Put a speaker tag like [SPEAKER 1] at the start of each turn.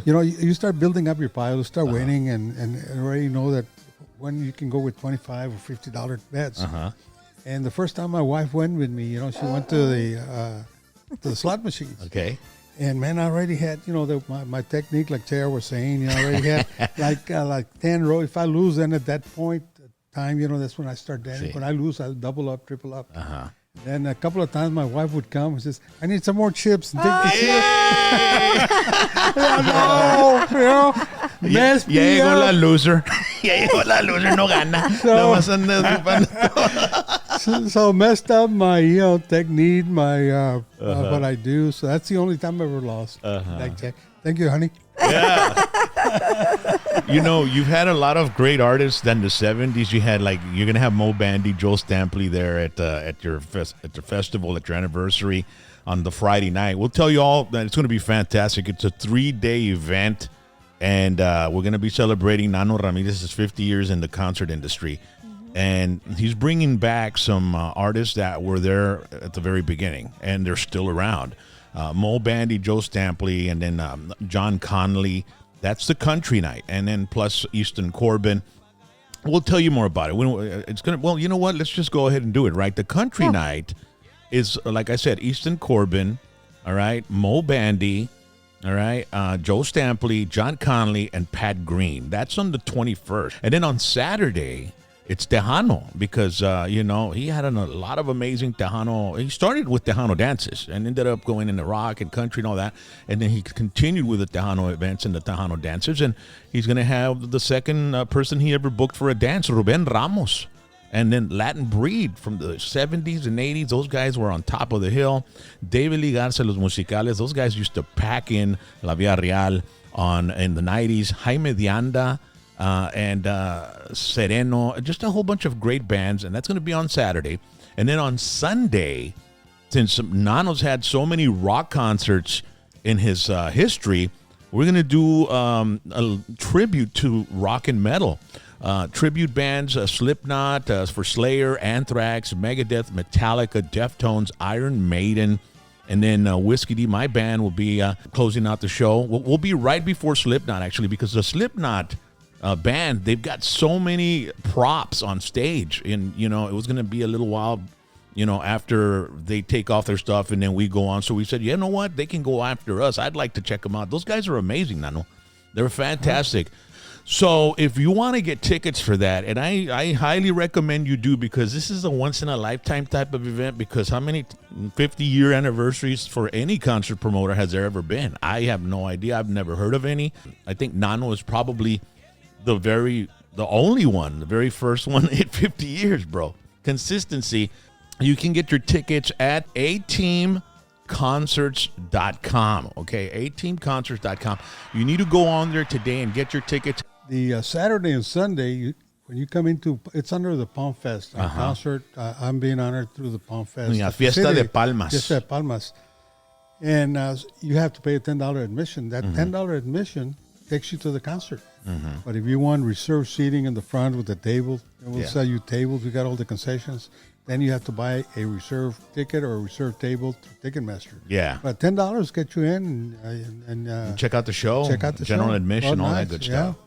[SPEAKER 1] you start building up your pile, you start winning, and already know that when you can go with $25 or $50 bets. And the first time my wife went with me, she went to the slot machines.
[SPEAKER 2] Okay.
[SPEAKER 1] And man, I already had, my technique, like JR was saying, I already had like 10 rows. If I lose, then at that point time, that's when I start dancing. When I lose, I'll double up, triple up. Then a couple of times my wife would come and says, I need some more chips. And take the chips. Mess
[SPEAKER 2] Ya llegó la loser. Ya llegó la loser, no gana. Nada más anda ocupando.
[SPEAKER 1] So messed up my technique, my what I do. So that's the only time I ever lost. Thank you, honey.
[SPEAKER 2] Yeah. You've had a lot of great artists in the 70s. You had you're gonna have Mo Bandy, Joe Stampley there at your festival, at your anniversary on the Friday night. We'll tell you all that it's gonna be fantastic. It's a 3-day event, and we're gonna be celebrating Nano Ramirez's 50 years in the concert industry. And he's bringing back some artists that were there at the very beginning, and they're still around. Mo Bandy, Joe Stampley, and then John Conley. That's the country night. And then plus Easton Corbin. We'll tell you more about it. You know what? Let's just go ahead and do it, right? The country night is, like I said, Easton Corbin, all right, Mo Bandy, all right, Joe Stampley, John Conley, and Pat Green. That's on the 21st. And then on Saturday, it's Tejano, because, he had a lot of amazing Tejano. He started with Tejano dances and ended up going into rock and country and all that. And then he continued with the Tejano events and the Tejano dancers. And he's going to have the second person he ever booked for a dance, Ruben Ramos. And then Latin Breed from the 70s and 80s. Those guys were on top of the hill. David Lee Garza, Los Musicales. Those guys used to pack in La Villa Real in the 90s. Jaime Dianda. And Sereno, just a whole bunch of great bands, and that's going to be on Saturday. And then on Sunday, since Nano's had so many rock concerts in his history, we're going to do a tribute to rock and metal. Tribute bands, Slipknot, for Slayer, Anthrax, Megadeth, Metallica, Deftones, Iron Maiden, and then Whiskey D, my band, will be closing out the show. We'll be right before Slipknot, actually, because the Slipknot band, they've got so many props on stage, and it was going to be a little while after they take off their stuff and then we go on. So we said, you know what, they can go after us. I'd like to check them out. Those guys are amazing, Nano. They're fantastic. So if you want to get tickets for that, and I highly recommend you do, because this is a once-in-a-lifetime type of event, because how many 50-year anniversaries for any concert promoter has there ever been? I have no idea. I've never heard of any. I think Nano is probably the only one, the very first one in 50 years, bro. Consistency. You can get your tickets at ateamconcerts.com. Okay, ateamconcerts.com. You need to go on there today and get your tickets.
[SPEAKER 1] The Saturday and Sunday, when you come into, it's under the Palm Fest concert. I'm being honored through the Palm Fest.
[SPEAKER 2] Fiesta de Palmas.
[SPEAKER 1] Fiesta de Palmas. And you have to pay a $10 admission. That $10 admission takes you to the concert. But if you want reserved seating in the front with the table, we'll sell you tables. We got all the concessions. Then you have to buy a reserved ticket or a reserved table through Ticketmaster.
[SPEAKER 2] Yeah.
[SPEAKER 1] But $10 get you in and
[SPEAKER 2] check out the show.
[SPEAKER 1] Check out the
[SPEAKER 2] general
[SPEAKER 1] show.
[SPEAKER 2] admission, all that good stuff.